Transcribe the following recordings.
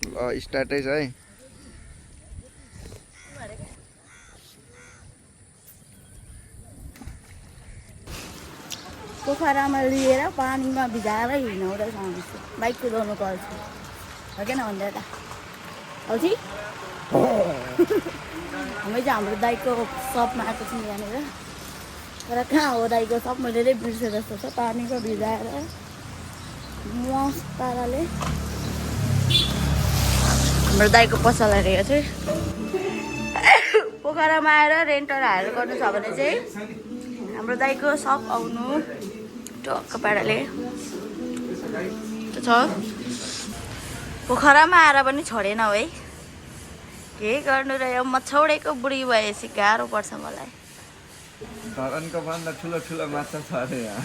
स्टार्टै छ है। पोखरामा लिएर पानीमा भिजाएर हिँडाउँदैछ हामी बाइक कुदाउनु पर्छ हो कि भन्दा त औधी हामी चाहिँ हाम्रो दाइको सपमा आएको छौँ यहाँनिर तर कहाँ हो दाइको सप मैले नै बिर्सेँ जस्तो छ पानीको भिजाएर मस्त पाराले हाम्रो दाइको पसललाई हेरेको चाहिँ पोखरामा आएर रेन्टर हायर गर्नु छ भने चाहिँ हाम्रो दाइको सप आउनु टक्क पाराले छ पोखरामा आएर पनि छोडेन है के गर्नु र यो म छोडेको बुढी भएपछि गाह्रो पर्छ मलाई धरानको भन्दा ठुलो ठुलो माछा छ अरे यहाँ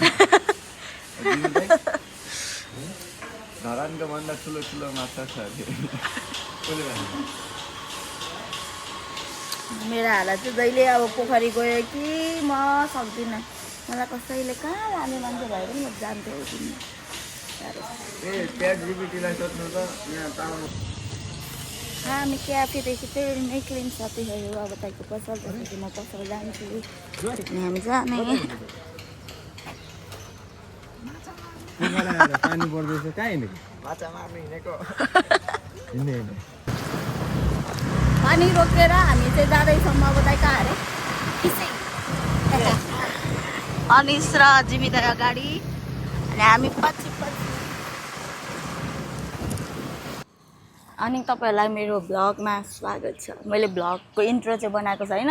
धरानको भन्दा ठुलो ठुलो माछा छ अरे मेरो हालत चाहिँ जहिले अब पोखरी गयो कि म सक्दिनँ मलाई कसैले कहाँ लाने मान्छे भए पनि म जान्थेँ हामी क्याफेदेखि चाहिँ निक्लिन्छ साथीहरू अब तपाईँको पसलदेखि म पसल जान्छु हामी जाने पानी पर्दैछ कहाँ हिँडेको माछा मार्नु हिँडेको पानी रोकेर हामी चाहिँ जाँदैछौँ अब दाइ कहाँ अरे अनिस र जिमिता अगाडि अनि हामी पछि अनि तपाईँहरूलाई मेरो भ्लगमा स्वागत छ मैले भ्लगको इन्ट्रो चाहिँ बनाएको छैन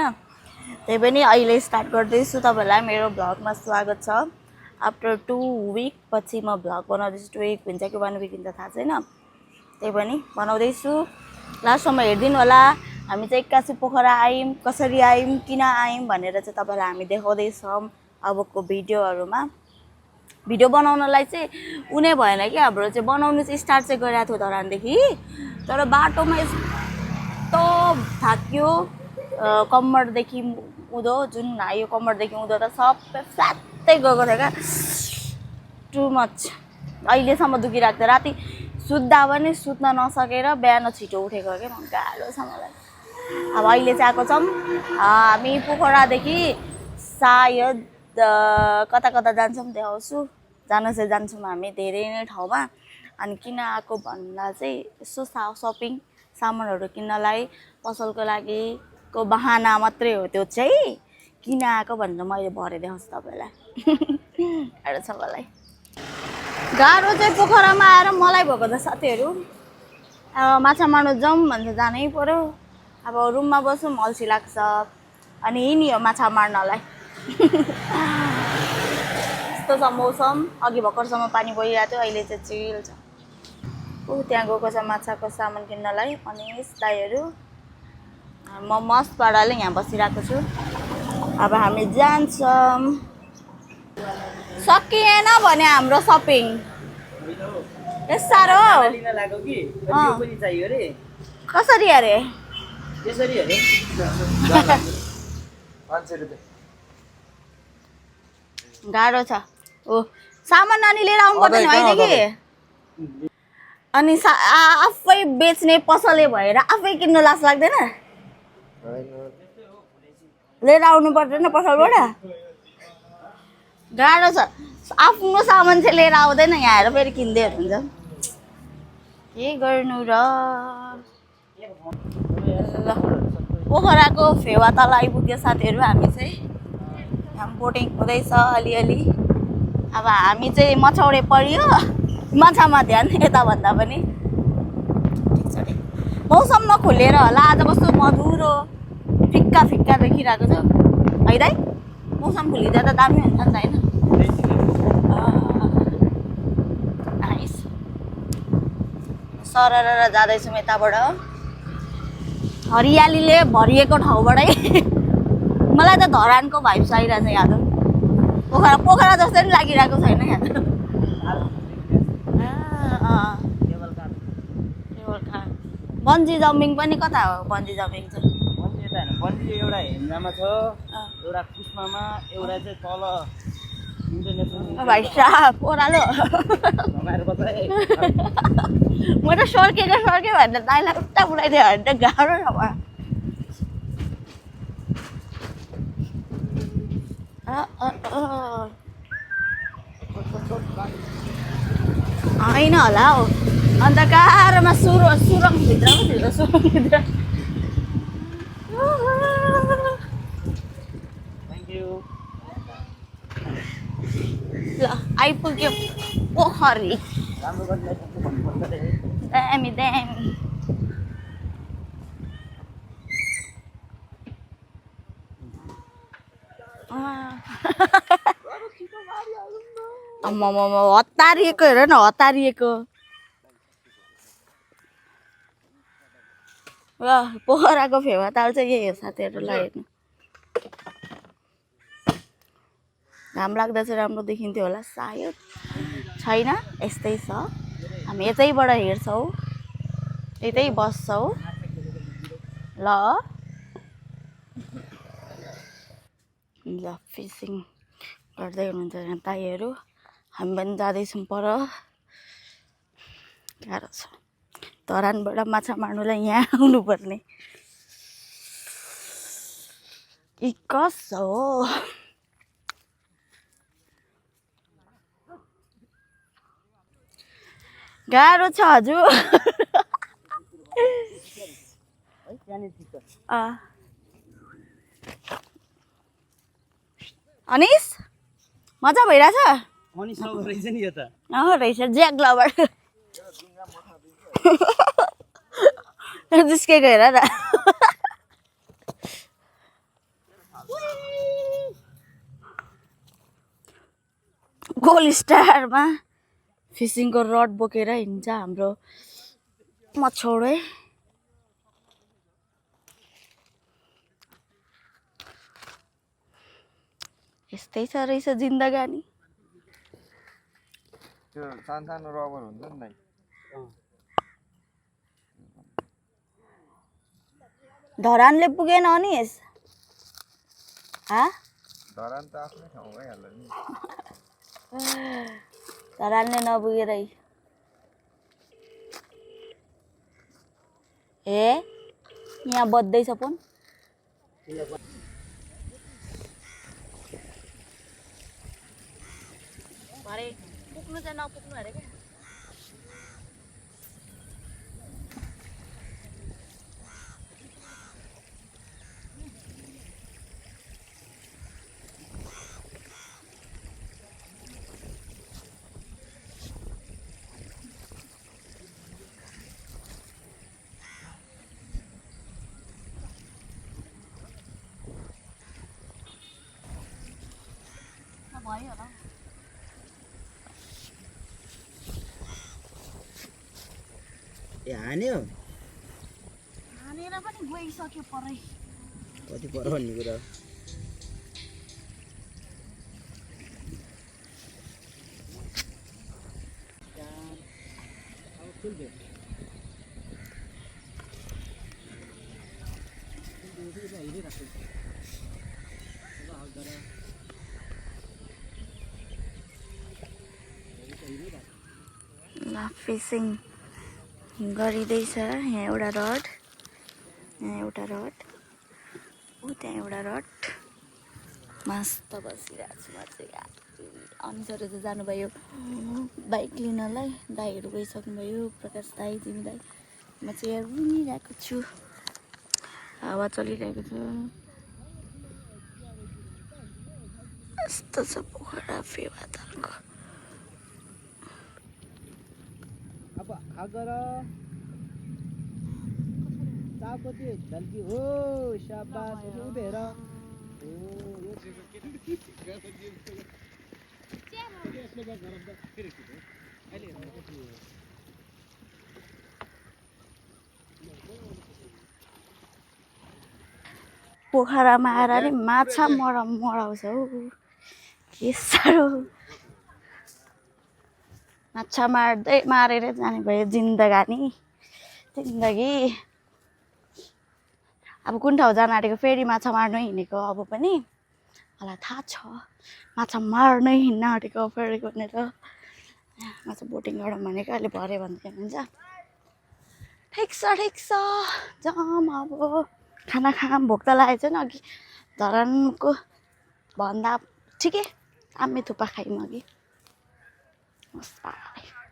त्यही पनि अहिले स्टार्ट गर्दैछु तपाईँहरूलाई मेरो भ्लगमा स्वागत छ आफ्टर 2 विक पछि म भ्लग बनाउँदैछु 2 विक हुन्छ कि 1 विक हुन्छ थाहा छैन त्यही पनि बनाउँदैछु लास्टसम्म हेरिदिनु होला हामी चाहिँ एक्कासी पोखरा आयौँ कसरी आयौँ किन आयौँ भनेर चाहिँ तपाईँलाई हामी देखाउँदैछौँ अबको भिडियोहरूमा भिडियो बनाउनलाई चाहिँ उनी भएन कि हाम्रो चाहिँ बनाउनु चाहिँ स्टार्ट चाहिँ गरेको थियो धरानदेखि तर बाटोमा यस्तो थाक्यो कम्मरदेखि उँधो जुन आयो कम्मरदेखि उँधो त सबै फ्यात्तै गएको थियो क्या टु मच अहिलेसम्म दुखिरहेको थियो राति सुत्दा पनि सुत्न नसकेर बिहान छिटो उठेको क्या गाह्रो छ मलाई अब अहिले चाहिँ आएको छौँ हामी पोखरादेखि सायद कता कता जान्छौँ देखाउँछु जान चाहिँ जान्छौँ हामी धेरै नै ठाउँमा अनि किन आएको भन्दा चाहिँ यसो सपिङ सामानहरू किन्नलाई पसलको लागि को बहाना मात्रै हो त्यो चाहिँ किन आएको भनेर मैले भरे देखाउँछु तपाईँलाई गाह्रो छ मलाई गाह्रो चाहिँ पोखरामा आएर मलाई भएको त साथीहरू अब माछा मार्नु जाउँ भन्छ जानै पर्यो अब रुममा बस्नु अल्छी लाग्छ अनि हिँड्यो माछा मार्नलाई यस्तो छ मौसम अघि भर्खरसम्म पानी परिरहेको थियो अहिले चाहिँ चिल छ त्यहाँ गएको छ माछाको सामान किन्नलाई अनि दाइहरू म मस्त पाराले यहाँ बसिरहेको छु अब हामी जान्छौँ सकिएन भने हाम्रो सपिङ यस साह्रो कसरी अरे गाह्रो छ ओ सामान नानी लिएर आउनु पर्दैन होइन कि अनि आफै बेच्ने पसले भएर आफै किन्नु लाज लाग्दैन लिएर आउनु पर्दैन पसलबाट गाह्रो छ आफ्नो सामान चाहिँ लिएर आउँदैन यहाँ आएर फेरि किन्दै हुन्छ के गर्नु र पोखराको फेवा तल आइपुग्यो साथीहरू हामी चाहिँ यहाँ बोटिङ हुँदैछ अलिअलि अब हामी चाहिँ मछौडे परियो माछामा ध्यान यता भन्दा पनि ठिक छ नि मौसम नखुलेर होला आज कस्तो मधुरो फिक्का फिक्का देखिरहेको छ है दाइ मौसम खुलिदिँदा त दामी हुन्छ नि त होइन नाइस सरर जाँदैछौँ यताबाट हरियालीले भरिएको ठाउँबाटै मलाई त धरानको भाइब्स आइरहेछ यहाँ त पोखरा जस्तै पनि लागिरहेको छैन यहाँ त बन्जी जम्पिङ पनि कता हो बन्जी जम्पिङ चाहिँ बन्जी एउटा हेन्जामा छ एउटा कुस्मामा एउटा चाहिँ तल भाइ साहब ओह्रालो म त सर्केको सर्केँ भनेर दाइलाई उता बुढाइदियो भने त गाह्रो न भयो होइन होला हौ अन्त गाह्रोमा सुरङभित्र पो थियो सुरङभित्र ल आइपुग्यो पोखरी दामी दामी आम्मामा हतारिएको हेर न हतारिएको ल पोखराको फेवा ताल चाहिँ यही हो साथीहरूलाई हेर्नु घाम लाग्दा चाहिँ राम्रो देखिन्थ्यो होला सायद छैन यस्तै छ हामी यतैबाट हेर्छौँ यतै बस्छौँ ल फिसिङ गर्दै हुनुहुन्छ यहाँ दाइहरू हामी पनि जाँदैछौँ पर गाह्रो छ धरानबाट माछा मार्नुलाई यहाँ आउनुपर्ने कस हो गाह्रो छ हजुर अनिस मजा भइरहेछ रहेछ ज्याक लभर जिस्केको हेर न गोल स्टारमा फिसिङको रड बोकेर हिँड्छ हाम्रो मछौडे यस्तै छ रहेछ जिन्दगानी त्यो सानो रबर हुन्छ नि दाइ धरानले पुगेन अनिस धरान त आफ्नै ठाउँ भइहाल्यो नि धरानले नपुगेरै ए यहाँ बज्दैछ फोन भरे पुग्नु चाहिँ नपुग्नु अरे क्या भयो होला हान्यो हानेर पनि गइसक्यो परै कति पर भन्ने कुरा फिसिङ गरिँदैछ यहाँ एउटा रड यहाँ एउटा रड त्यहाँ एउटा रड मस्त बसिरहेको छु म चाहिँ अनुसार चाहिँ जानुभयो बाइक लिनलाई दाइहरू गइसक्नुभयो प्रकाश दाई जिमी दाई म चाहिँ यहाँ रुनिरहेको छु हावा चलिरहेको छ यस्तो छ पोखरा फेवा तालको आगर चापति झल्की हो शाबास उभेर पोखरामा आएर नि माछा मराउँछ हौ के साह्रो माछा मारेर जाने भयो जिन्दगी अब कुन ठाउँ जान आँटेको फेरि माछा मार्नु हिँडेको अब पनि मलाई थाहा छ माछा मार्नै हिँड्न आँटेको फेरि भनेर माछा बोटिङ गरौँ भनेको अहिले भरे भन्दै हुन्छ ठिक छ जाम अब खाना खाम भोक त लागेको छैन अघि धरानको भन्दा ठिकै आम्मे थुक्पा खायौँ अघि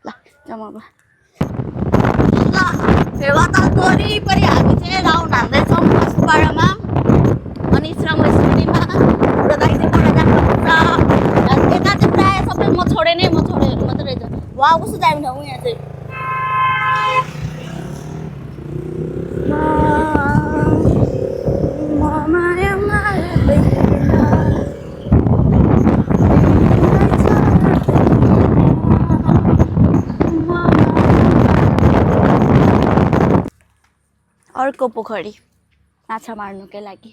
ल जाउँ अब फेवा त वरिपरि हामी चाहिँ राउन्ड हान्दैछौँ मस्पाडामा अनिस र म स्कुटीमा हाम्रो दाइ चाहिँ पर जानुहुन्छ यता चाहिँ प्रायः सबै म छोडे मात्रै रहेछ वा कस्तो दामी ठाउँ यहाँ चाहिँ अर्को पोखरी माछा मार्नुकै लागि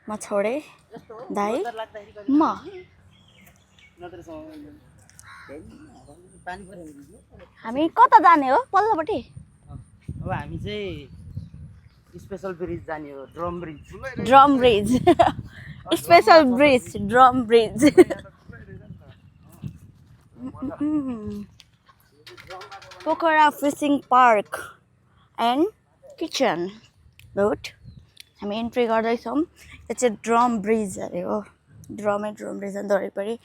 म छोडे दाइ म हामी कता जाने हो पल्लोपट्टि अब हामी चाहिँ स्पेसल ब्रिज जाने हो drum bridge special bridge drum bridge Pokhara fishing park and kitchen road हामी इन्ट्री गर्दैछौँ यो चाहिँ ड्रम ब्रिज अरे हो ड्रम ब्रिज अन्त वरिपरि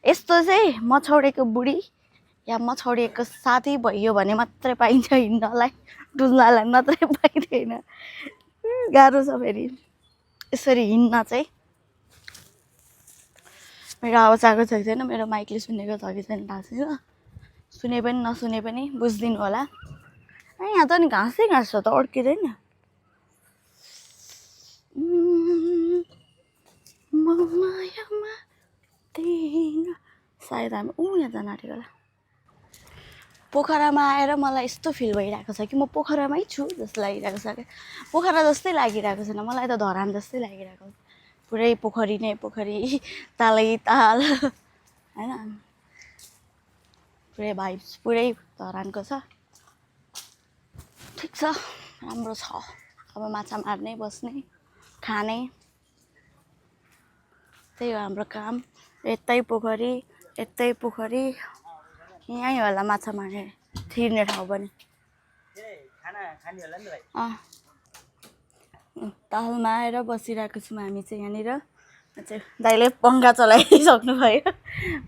यस्तो चाहिँ मछौडेको बुढी या मछौडेको साथी भयो भने मात्रै पाइन्छ हिँड्नलाई डुल्नलाई मात्रै पाइँदैन गाह्रो छ फेरि यसरी हिँड्न चाहिँ मेरो आवाज आएको छ कि छैन मेरो माइकले सुनेको छ कि छैन थाहा छैन सुने पनि नसुने पनि बुझिदिनु होला यहाँ त नि घाँसै घाँस छ त अड्किँदैन सायद हामी यहाँ जान आँटेको होला पोखरामा आएर मलाई यस्तो फिल भइरहेको छ कि म पोखरामै छु जस्तो लागिरहेको छ क्या पोखरा जस्तै लागिरहेको छैन मलाई त धरान जस्तै लागिरहेको छ पुरै पोखरी नै पोखरी तालै ताल होइन पुरै भाइब्स पुरै धरानको छ ठिक छ राम्रो छ अब माछा मार्ने बस्ने खाने त्यही हो हाम्रो काम यतै पोखरी यहीँ होला माछा मार्ने थिर्ने ठाउँ पनि तालमा आएर बसिरहेको छौँ हामी चाहिँ यहाँनिर दाइले पङ्खा चलाइसक्नु भयो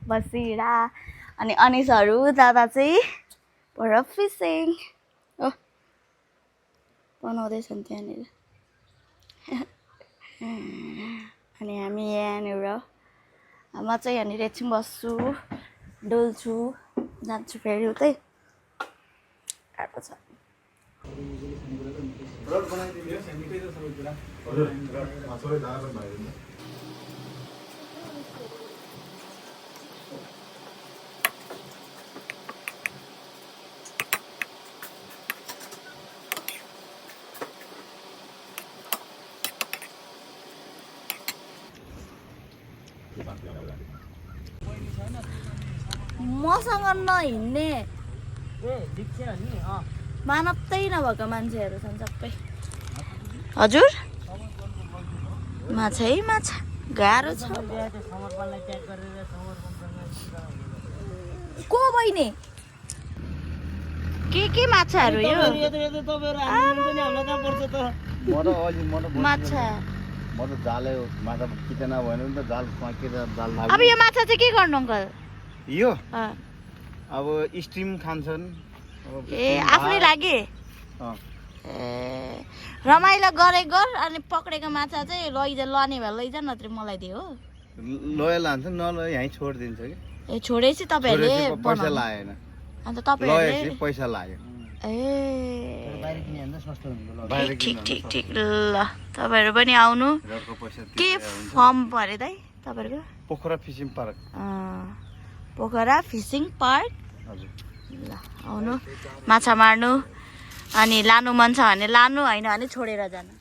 बसिरा अनि अनिसहरू दादा चाहिँ पर फिसिङ हो बनाउँदैछन् त्यहाँनिर अनि हामी यहाँनिर म चाहिँ यहाँनिर एकछिन बस्छु डुल्छु जान्छु फेरि उतै गाह्रो छ मसँग नहिँड्ने मानवतै नभएको मान्छेहरू छन् सबै हजुर माछा है माछा गाह्रो छ को बहिनी के माछाहरू यो माछा अब यो माछा चाहिँ के गर्नु अङ्कल यो अब स्ट्रिम खान्छन् ए आफ्नै लागि ए रमाइलो गरे गर अनि पक्रेको माछा चाहिँ लाने भए लैजा नत्र मलाई दियो हो लय लान्छ नलय यहीँ छोडिदिन्छ कि ए छोडेपछि तपाईँहरूले पैसा लागेन अन्त तपाईँहरूले पैसा लाग्यो ए ठिक ल तपाईँहरू पनि आउनु के फर्म परे दाइ तपाईँहरूको Pokhara fishing park Pokhara fishing park ल आउनु माछा मार्नु अनि लानु मन छ भने लानु होइन भने छोडेर जानु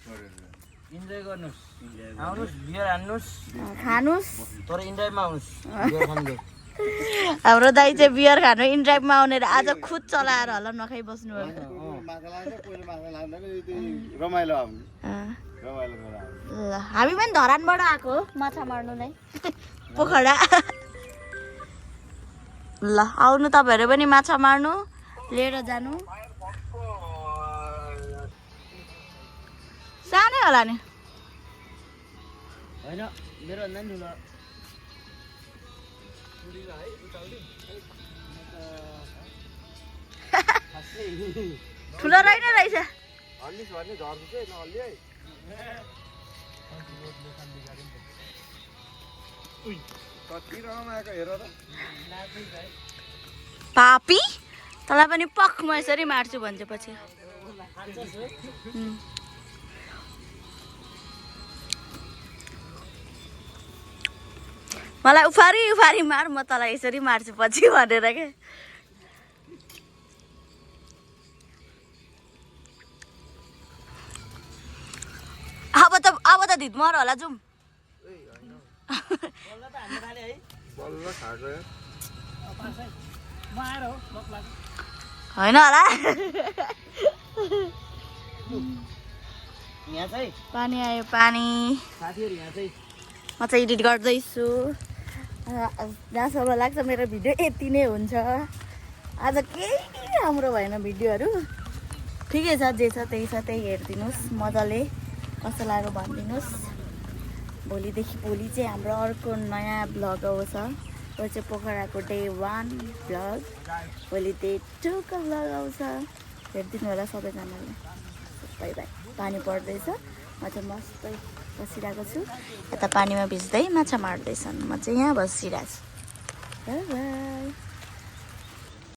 इन्जोय गर्नुहोस् आउनुहोस् बियर हान्नुहोस् खानुहोस् तर इन्जोयमा आउनुहोस् हाम्रो दाइ चाहिँ बियर खानु इन्ड्राइभमा आउने र आज खुद चलाएर होला नखाइ बस्नु रमाइलो ल हामी पनि धरानबाट आएको हो माछा मार्नु नै पोखरा ल आउनु तपाईँहरू पनि माछा मार्नु लिएर जानु सानै होला नि होइन मेरो भन्दा नि ठुलो रहेन रहेछ पापी तँलाई पनि पख म यसरी मार्छु भन्छ पछि मलाई उफारी उफारी मार म तँलाई यसरी मार्छु पछि भनेर के अब त धित मर होला जाउँ होइन होला पानी आयो पानी म चाहिँ एडिट गर्दैछु जहाँसम्म लाग्छ मेरो भिडियो यति नै हुन्छ आज केही राम्रो भएन भिडियोहरू ठिकै छ जे छ त्यही छ त्यही हेरिदिनुहोस् मजाले कस्तो लाग्यो भनिदिनुहोस् भोलि चाहिँ हाम्रो अर्को नयाँ भ्लग आउँछ त्यो चाहिँ पोखराको डे 1 भ्लग भोलि डे 2 को भ्लग आउँछ हेरिदिनु होला सबैजनाले बाई बाई पानी पर्दैछ म चाहिँ मस्तै बसिरहेको छु यता पानीमा भिज्दै माछा मार्दैछन् म चाहिँ यहाँ बसिरहेको छु बाई बाई